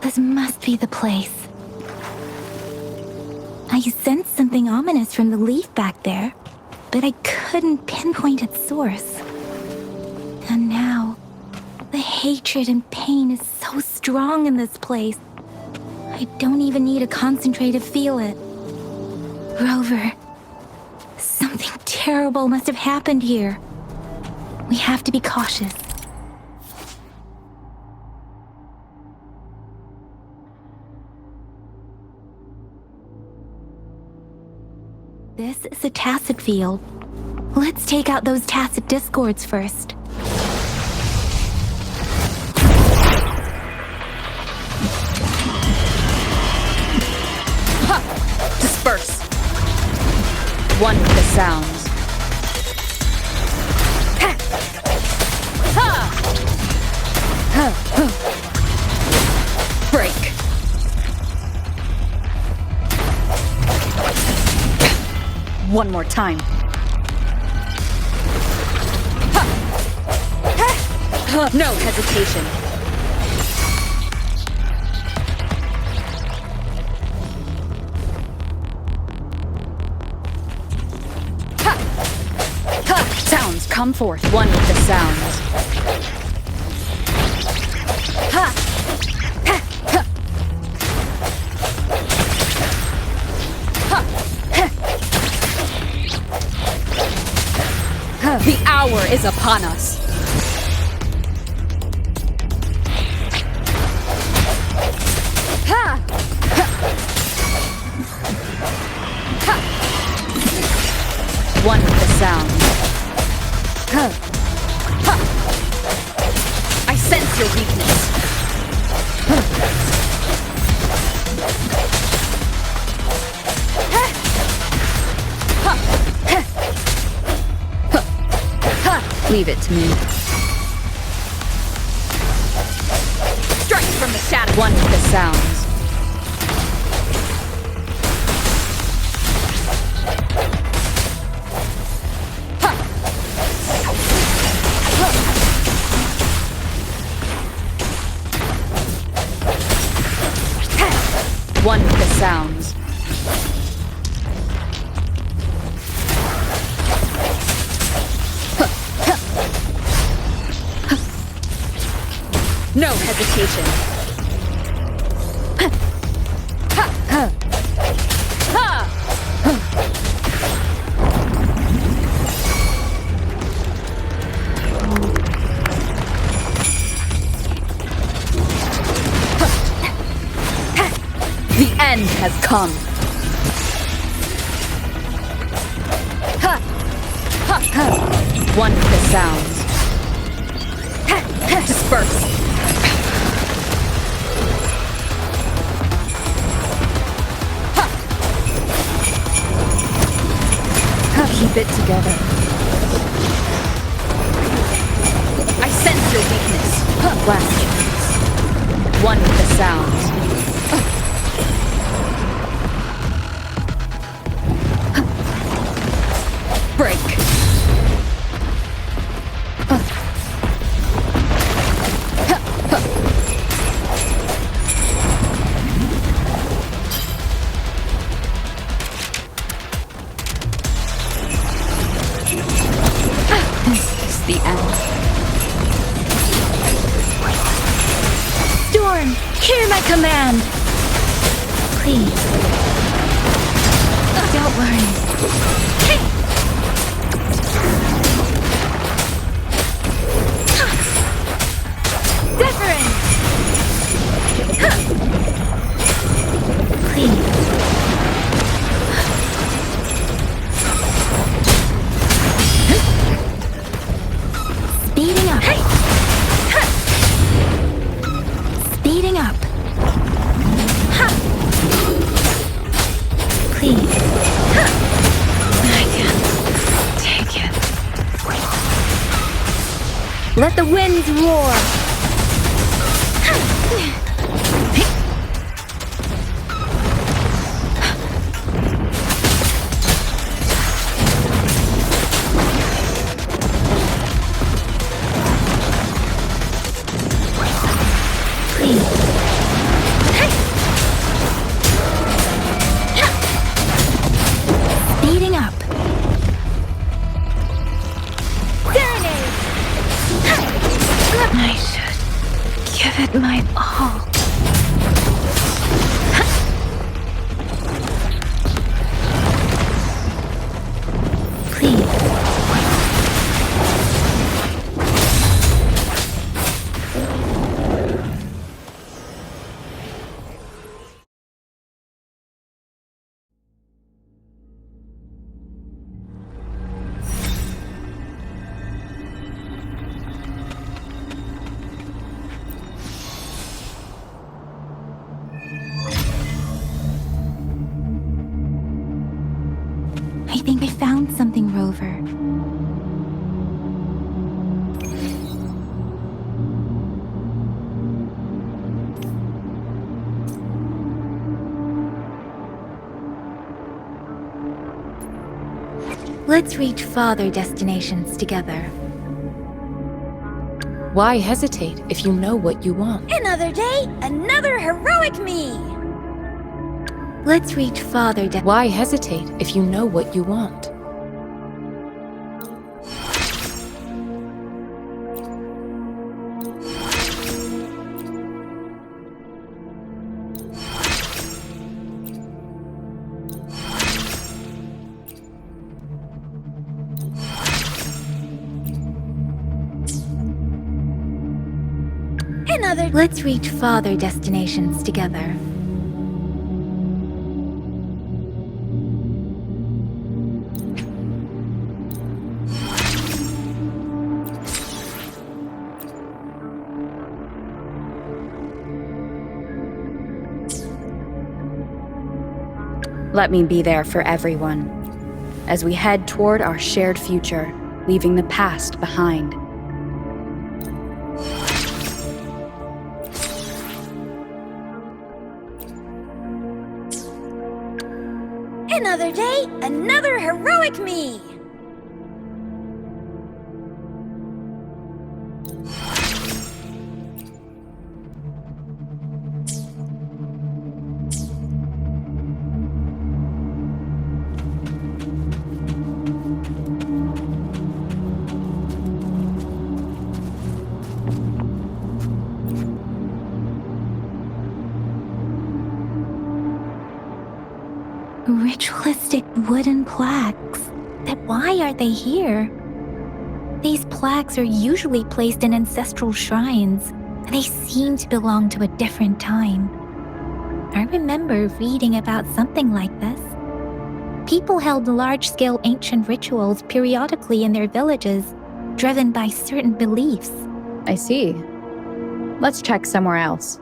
This must be the place. I sensed something ominous from the leaf back there, but I couldn't pinpoint its source. And now, the hatred and pain is so strong in this place. I don't even need to concentrate to feel it. Rover, something terrible must have happened here. We have to be cautious. This is a tacet field. Let's take out those tacet discords first. Ha! Disperse! One with the sounds. Ha! Ha! Break! One more time. No hesitation. Sounds come forth. One with the sounds. The hour is upon us. One with the sound. I sense your weakness. Leave it to me. Strike from the shadow. One with the sounds. One with the sounds. No hesitation. The end has come. One with the sounds. Disperse. Keep it together. I sense your weakness. Last chance. One with the sounds. Break. This is the end. Storm, hear my command! Please. Don't worry. Deference! Please. Speeding up. Speeding up. Please. I can't take it. Let the winds roar. Speeding up. Serenade! I should give it my all. Please. I think I found something, Rover. Let's reach farther destinations together. Why hesitate if you know what you want? Another day, another heroic me! Let's reach farther Why hesitate if you know what you want? Let's reach farther destinations together. Let me be there for everyone, as we head toward our shared future, leaving the past behind. Another day, another heroic me! wooden plaques. But why are they here? These plaques are usually placed in ancestral shrines. They seem to belong to a different time. I remember reading about something like this. People held large-scale ancient rituals periodically in their villages, driven by certain beliefs. I see. Let's check somewhere else.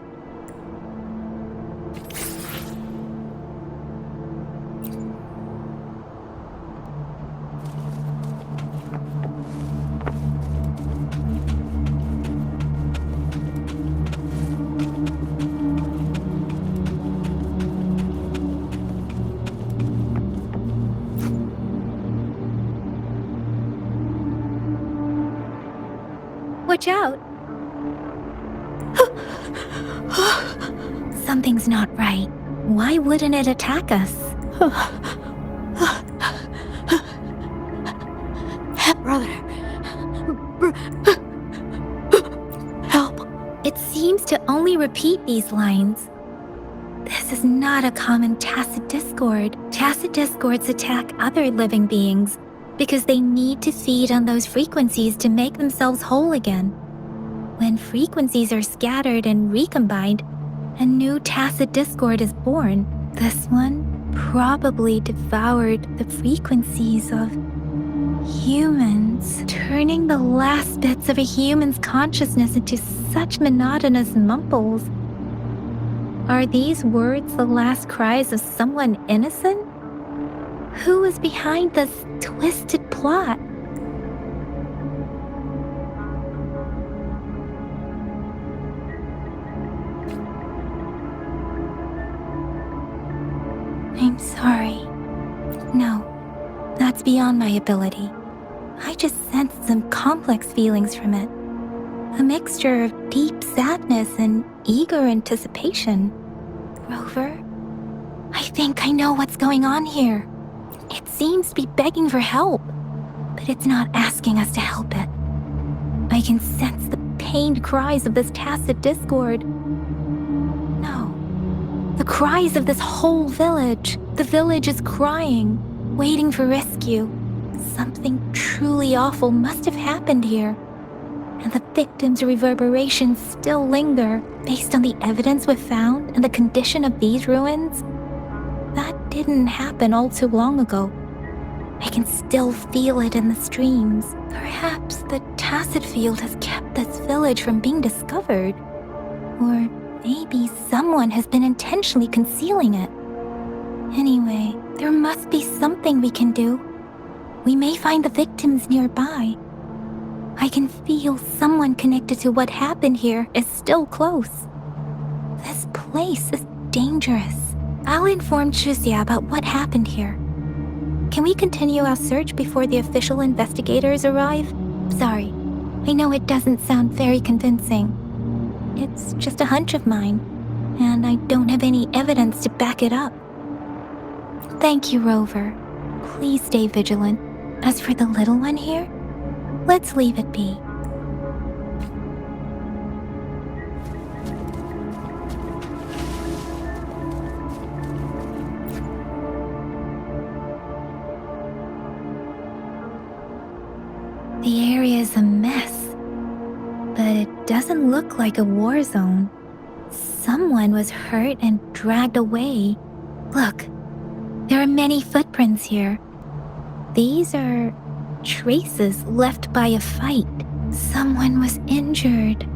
Watch out! Something's not right. Why wouldn't it attack us? Brother. Help. It seems to only repeat these lines. This is not a common tacit discord. Tacit discords attack other living beings because they need to feed on those frequencies to make themselves whole again. When frequencies are scattered and recombined, a new tacit discord is born. This one probably devoured the frequencies of humans, turning the last bits of a human's consciousness into such monotonous mumbles. Are these words the last cries of someone innocent? Who is behind this twisted plot? I'm sorry. No, that's beyond my ability. I just sensed some complex feelings from it. A mixture of deep sadness and eager anticipation. Rover, I think I know what's going on here. It seems to be begging for help, but it's not asking us to help it. I can sense the pained cries of this tacit discord. No, the cries of this whole village. The village is crying, waiting for rescue. Something truly awful must have happened here, and the victims' reverberations still linger. Based on the evidence we've found and the condition of these ruins, that didn't happen all too long ago. I can still feel it in the streams. Perhaps the tacit field has kept this village from being discovered. Or maybe someone has been intentionally concealing it. Anyway, there must be something we can do. We may find the victims nearby. I can feel someone connected to what happened here is still close. This place is dangerous. I'll inform Chuzia about what happened here. Can we continue our search before the official investigators arrive? Sorry, I know it doesn't sound very convincing. It's just a hunch of mine, and I don't have any evidence to back it up. Thank you, Rover. Please stay vigilant. As for the little one here, let's leave it be. The area is a mess, but it doesn't look like a war zone. Someone was hurt and dragged away. Look, there are many footprints here. These are traces left by a fight. Someone was injured.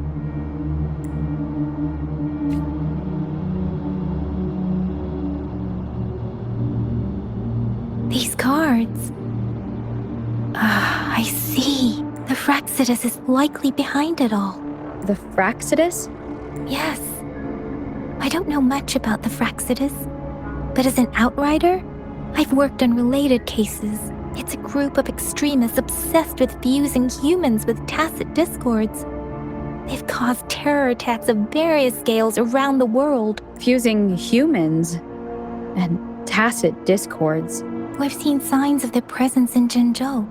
These cards. I see. The Fraxidus is likely behind it all. The Fraxidus? Yes. I don't know much about the Fraxidus, but as an outrider, I've worked on related cases. It's a group of extremists obsessed with fusing humans with tacit discords. They've caused terror attacks of various scales around the world. Fusing humans and tacit discords. We've seen signs of their presence in Jinzhou,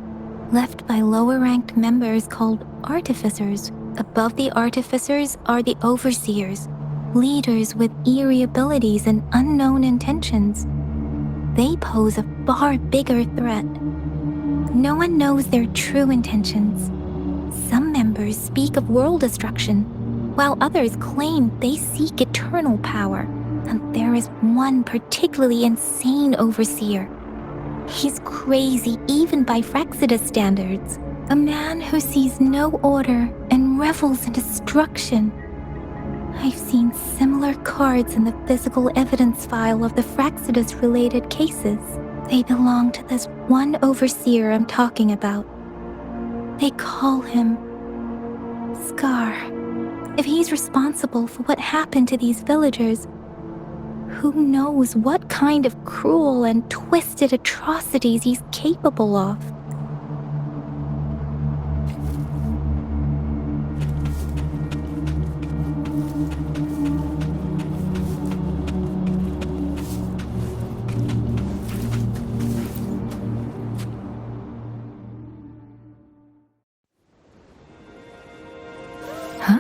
left by lower-ranked members called artificers. Above the artificers are the overseers, leaders with eerie abilities and unknown intentions. They pose a far bigger threat. No one knows their true intentions. Some members speak of world destruction, while others claim they seek eternal power. And there is one particularly insane overseer. He's crazy even by Frexidus standards. A man who sees no order and revels in destruction. I've seen similar cards in the physical evidence file of the Frexidus-related cases. They belong to this one overseer I'm talking about. They call him Scar. If he's responsible for what happened to these villagers, who knows what kind of cruel and twisted atrocities he's capable of? Huh?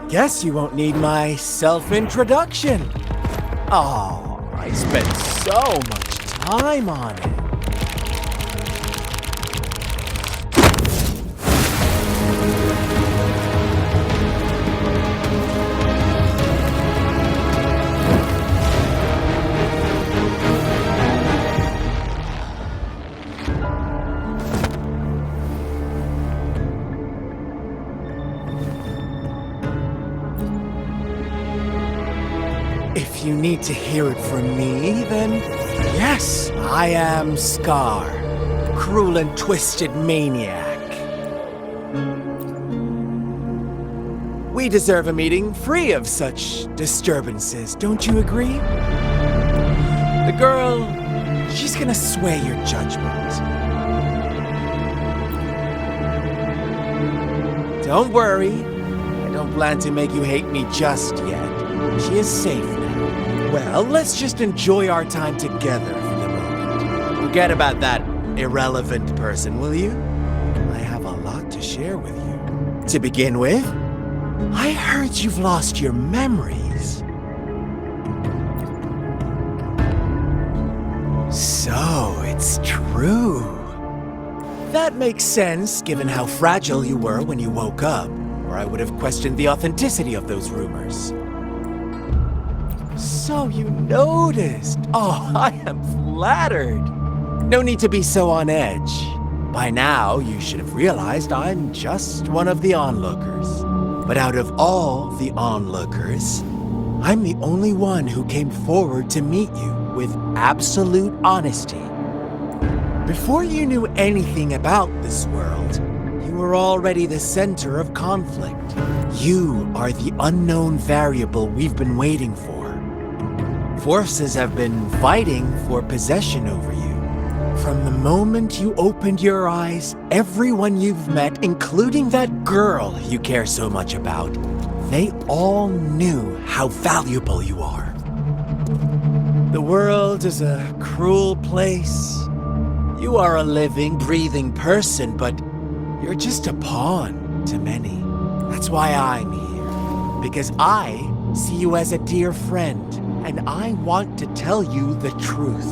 Guess you won't need my self-introduction. Oh, I spent so much time on it. If you need to hear it from me, then yes, I am Scar, cruel and twisted maniac. We deserve a meeting free of such disturbances, don't you agree? The girl, she's gonna sway your judgment. Don't worry, I don't plan to make you hate me just yet. She is safe now. Well, let's just enjoy our time together for the moment. Forget about that irrelevant person, will you? I have a lot to share with you. To begin with, I heard you've lost your memories. So, it's true. That makes sense, given how fragile you were when you woke up, or I would have questioned the authenticity of those rumors. So you noticed. Oh, I am flattered. No need to be so on edge. By now, you should have realized I'm just one of the onlookers. But out of all the onlookers, I'm the only one who came forward to meet you with absolute honesty. Before you knew anything about this world, you were already the center of conflict. You are the unknown variable we've been waiting for. Forces have been fighting for possession over you. From the moment you opened your eyes, everyone you've met, including that girl you care so much about, they all knew how valuable you are. The world is a cruel place. You are a living, breathing person, but you're just a pawn to many. That's why I'm here. Because I see you as a dear friend. And I want to tell you the truth.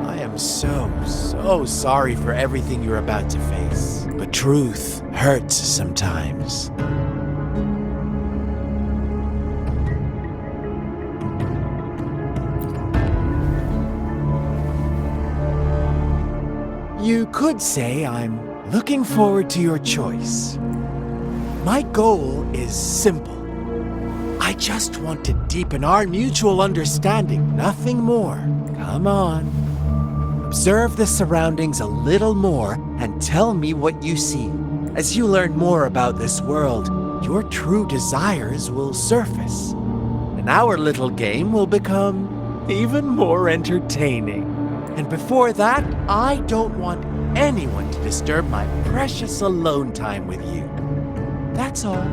I am so sorry for everything you're about to face. But truth hurts sometimes. You could say I'm looking forward to your choice. My goal is simple. I just want to deepen our mutual understanding, nothing more. Come on. Observe the surroundings a little more and tell me what you see. As you learn more about this world, your true desires will surface. And our little game will become even more entertaining. And before that, I don't want anyone to disturb my precious alone time with you. That's all.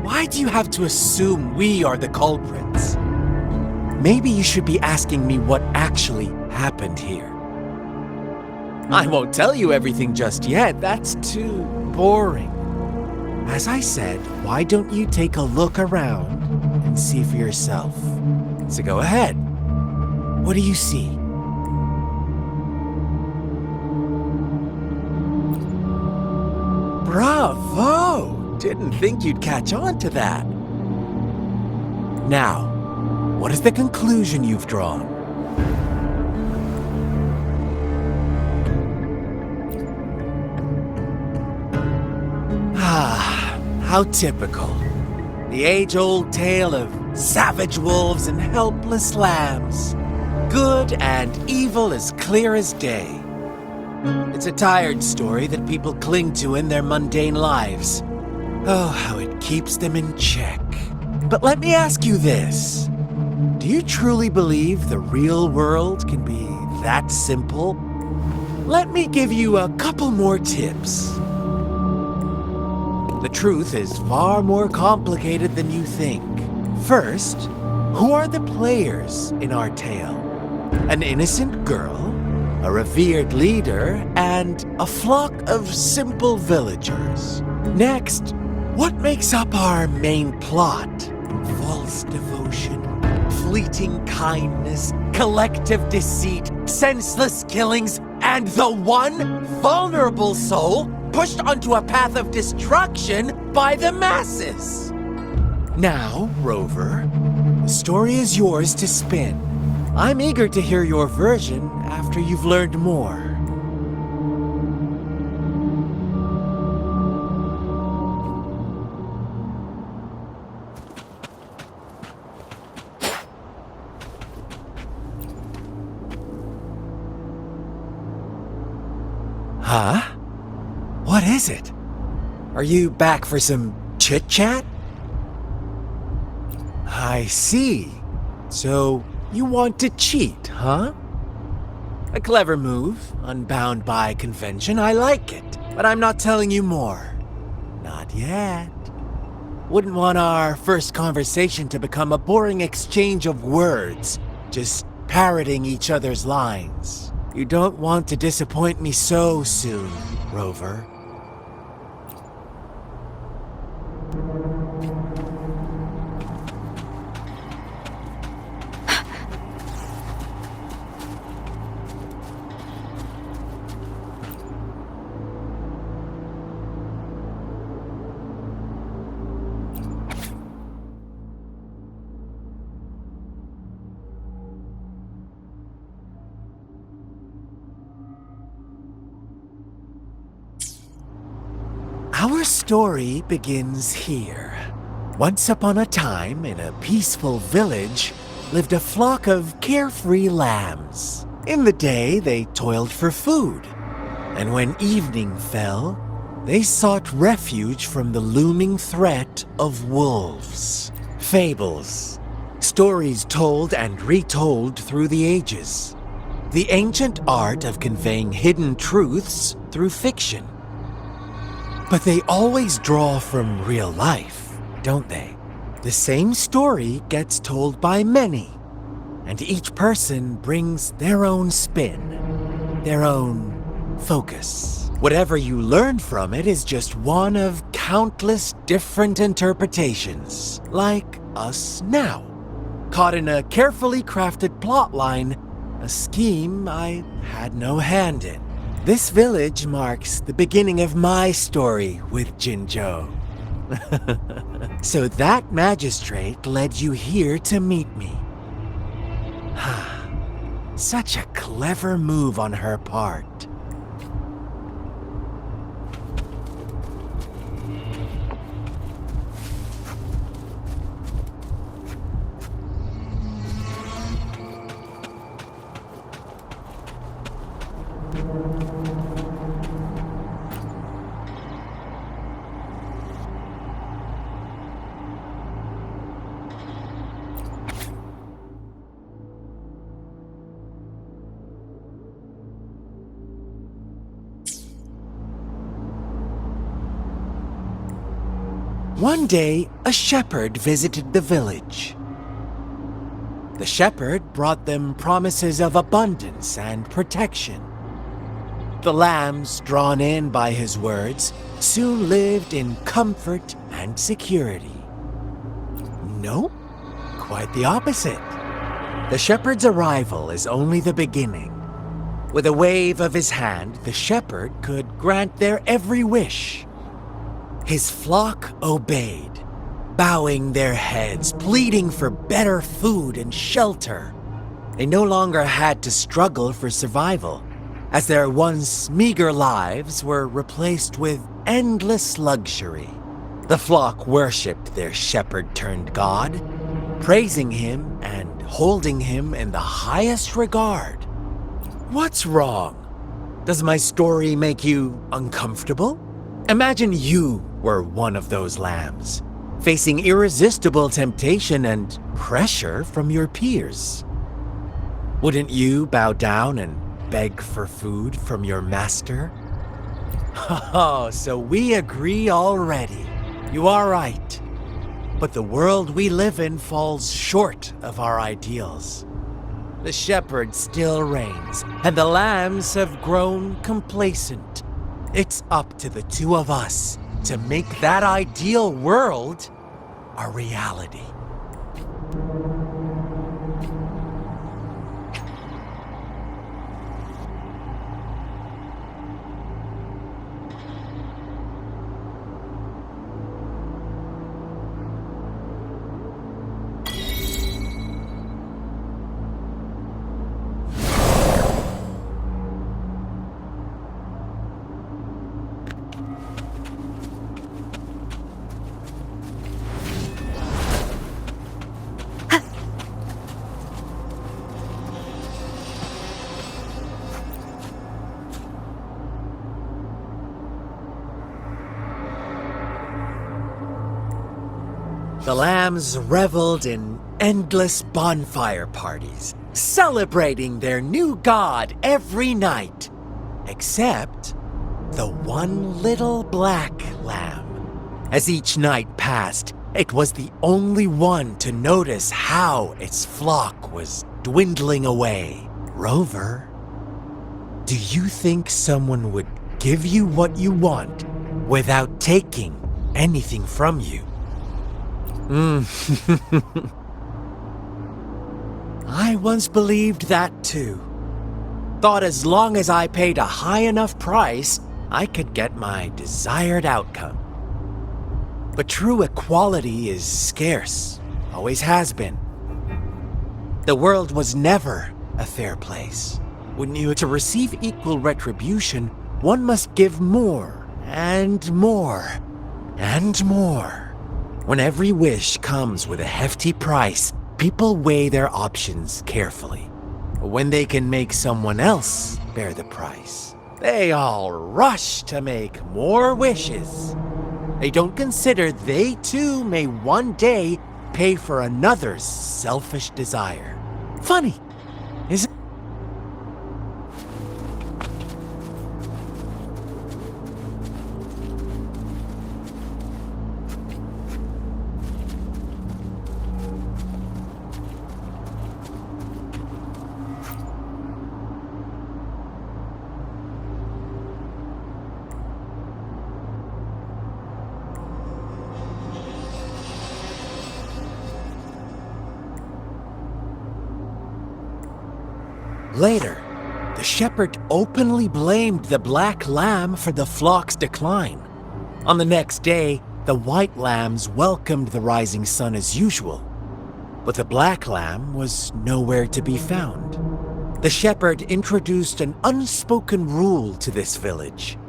Why do you have to assume we are the culprits? maybe you should be asking me what actually happened here. I won't tell you everything just yet, that's too boring. As I said, why don't you take a look around and see for yourself? So go ahead. What do you see? Bravo! Didn't think you'd catch on to that. Now, what is the conclusion you've drawn? Ah, how typical. The age-old tale of savage wolves and helpless lambs. Good and evil as clear as day. It's a tired story that people cling to in their mundane lives. Oh, how it keeps them in check. But let me ask you this. Do you truly believe the real world can be that simple? Let me give you a couple more tips. The truth is far more complicated than you think. First, who are the players in our tale? An innocent girl, a revered leader, and a flock of simple villagers. Next, what makes up our main plot? False devotion, fleeting kindness, collective deceit, senseless killings, and the one vulnerable soul pushed onto a path of destruction by the masses. Now, Rover, the story is yours to spin. I'm eager to hear your version after you've learned more. Huh? What is it? Are you back for some chit-chat? I see. So, you want to cheat, huh? A clever move, unbound by convention, I like it. But I'm not telling you more. Not yet. Wouldn't want our first conversation to become a boring exchange of words, just parroting each other's lines. You don't want to disappoint me so soon, Rover. Our story begins here. Once upon a time, in a peaceful village, lived a flock of carefree lambs. In the day, they toiled for food. And when evening fell, they sought refuge from the looming threat of wolves. Fables. Stories told and retold through the ages. The ancient art of conveying hidden truths through fiction. But they always draw from real life, don't they? The same story gets told by many, and each person brings their own spin, their own focus. Whatever you learn from it is just one of countless different interpretations, like us now. Caught in a carefully crafted plotline, a scheme I had no hand in. This village marks the beginning of my story with Jinzhou. So that magistrate led you here to meet me. Such a clever move on her part. One day, a shepherd visited the village. The shepherd brought them promises of abundance and protection. The lambs, drawn in by his words, soon lived in comfort and security. No, quite the opposite. The shepherd's arrival is only the beginning. With a wave of his hand, the shepherd could grant their every wish. His flock obeyed, bowing their heads, pleading for better food and shelter. They no longer had to struggle for survival, as their once meager lives were replaced with endless luxury. The flock worshipped their shepherd-turned-god, praising him and holding him in the highest regard. What's wrong? Does my story make you uncomfortable? Imagine you were one of those lambs, facing irresistible temptation and pressure from your peers. Wouldn't you bow down and beg for food from your master? Oh, so we agree already. You are right. But the world we live in falls short of our ideals. The shepherd still reigns, and the lambs have grown complacent. It's up to the two of us to make that ideal world a reality. The lambs reveled in endless bonfire parties, celebrating their new god every night. Except the one little black lamb. As each night passed, it was the only one to notice how its flock was dwindling away. Rover, do you think someone would give you what you want without taking anything from you? I once believed that too. Thought as long as I paid a high enough price, I could get my desired outcome. But true equality is scarce, always has been. The world was never a fair place. Wouldn't you? To receive equal retribution, one must give more and more and more. When every wish comes with a hefty price, people weigh their options carefully. When they can make someone else bear the price, they all rush to make more wishes. They don't consider they too may one day pay for another's selfish desire. Funny, isn't it? Later, the shepherd openly blamed the black lamb for the flock's decline. On the next day, the white lambs welcomed the rising sun as usual, but the black lamb was nowhere to be found. The shepherd introduced an unspoken rule to this village.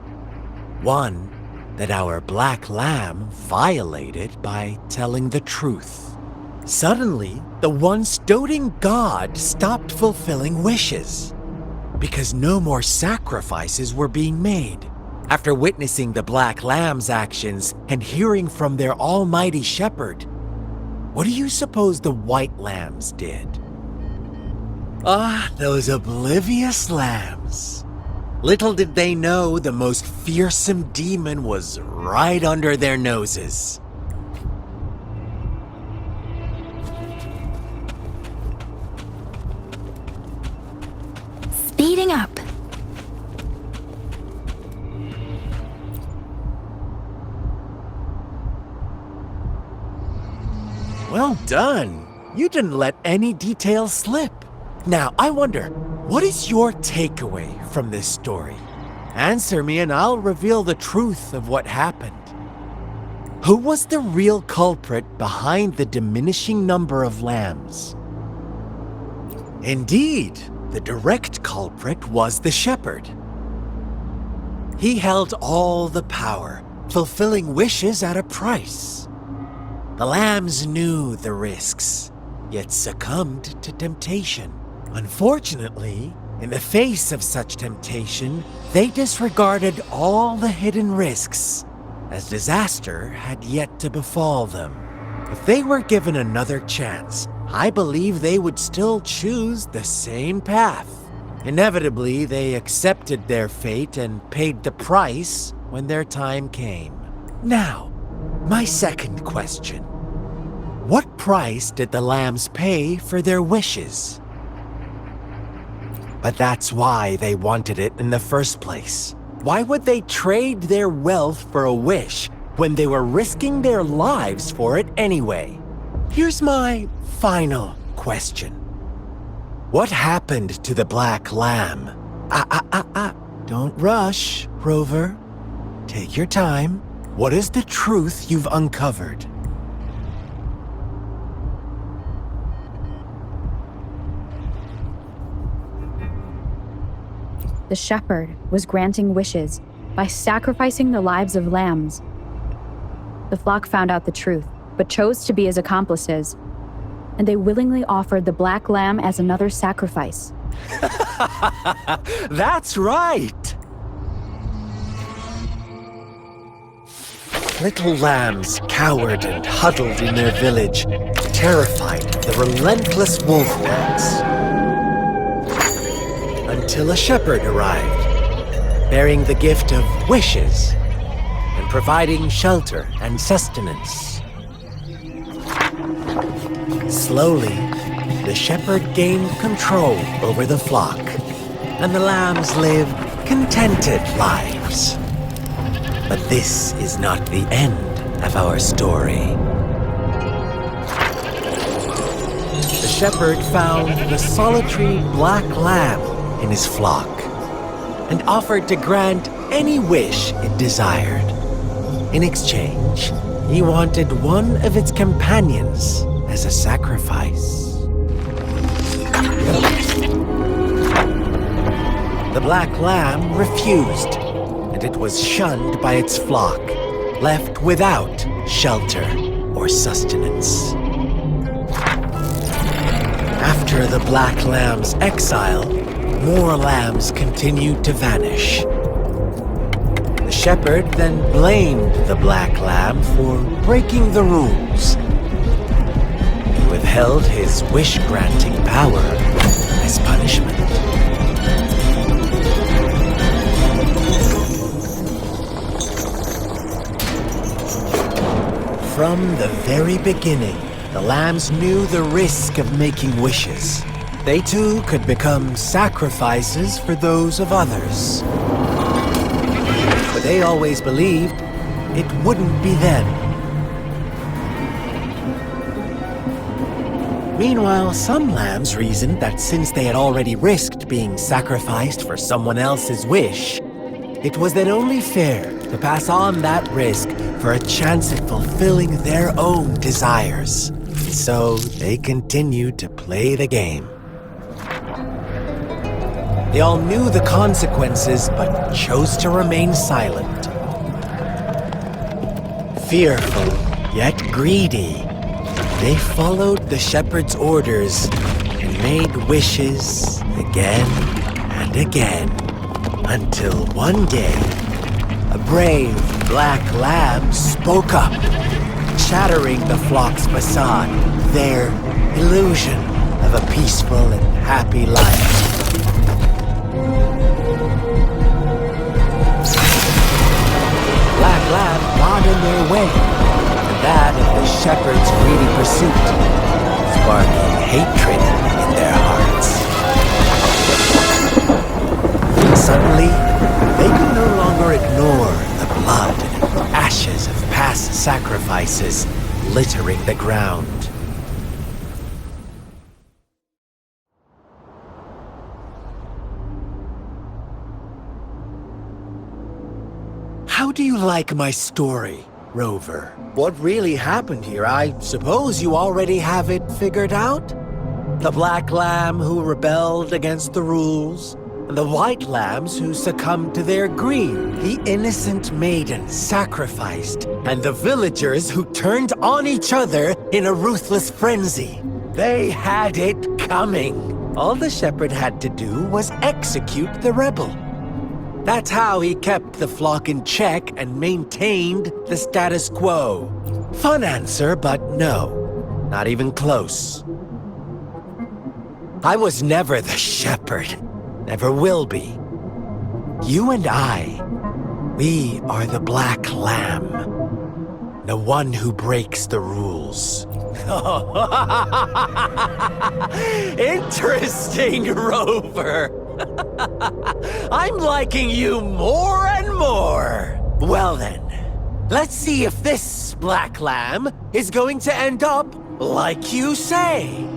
One that our black lamb violated by telling the truth. Suddenly, the once doting god stopped fulfilling wishes because no more sacrifices were being made. After witnessing the black lamb's actions and hearing from their almighty shepherd, what do you suppose the white lambs did? Ah, those oblivious lambs. Little did they know the most fearsome demon was right under their noses. up. Well done. You didn't let any details slip. Now, I wonder, what is your takeaway from this story? Answer me and I'll reveal the truth of what happened. Who was the real culprit behind the diminishing number of lambs? Indeed, the direct culprit was the shepherd. He held all the power, fulfilling wishes at a price. The lambs knew the risks, yet succumbed to temptation. Unfortunately, in the face of such temptation, they disregarded all the hidden risks, as disaster had yet to befall them. If they were given another chance, I believe they would still choose the same path. Inevitably, they accepted their fate and paid the price when their time came. Now, my second question. What price did the lambs pay for their wishes? But that's why they wanted it in the first place. Why would they trade their wealth for a wish when they were risking their lives for it anyway? Here's my final question. What happened to the black lamb? Don't rush, Rover. Take your time. What is the truth you've uncovered? The shepherd was granting wishes by sacrificing the lives of lambs. The flock found out the truth, but chose to be his accomplices, and they willingly offered the black lamb as another sacrifice. That's right! Little lambs cowered and huddled in their village, terrified of the relentless wolf packs. Until a shepherd arrived, bearing the gift of wishes and providing shelter and sustenance. Slowly, the shepherd gained control over the flock, and the lambs lived contented lives. But this is not the end of our story. The shepherd found the solitary black lamb in his flock and offered to grant any wish it desired. In exchange, he wanted one of its companions as a sacrifice. The black lamb refused, and it was shunned by its flock, left without shelter or sustenance. After the black lamb's exile, more lambs continued to vanish. The shepherd then blamed the black lamb for breaking the rules. He withheld his wish-granting power as punishment. From the very beginning, the lambs knew the risk of making wishes. They too could become sacrifices for those of others. But they always believed it wouldn't be them. Meanwhile, some lambs reasoned that since they had already risked being sacrificed for someone else's wish, it was then only fair to pass on that risk for a chance at fulfilling their own desires. So they continued to play the game. They all knew the consequences, but chose to remain silent. Fearful, yet greedy, they followed the shepherd's orders and made wishes again and again, until one day, a brave black lamb spoke up, shattering the flock's facade, their illusion of a peaceful and happy life. Black lamb got in their way, and that of the shepherd's greedy pursuit, sparking hatred in their hearts. Suddenly, they could no longer ignore the blood and ashes of past sacrifices littering the ground. How do you like my story, Rover? What really happened here? I suppose you already have it figured out? The black lamb who rebelled against the rules, and the white lambs who succumbed to their greed, the innocent maiden sacrificed, and the villagers who turned on each other in a ruthless frenzy. They had it coming. All the shepherd had to do was execute the rebel. That's how he kept the flock in check and maintained the status quo. Fun answer, but no, not even close. I was never the shepherd, never will be. You and I, we are the black lamb, the one who breaks the rules. Interesting, Rover. I'm liking you more and more. Well then, let's see if this black lamb is going to end up like you say.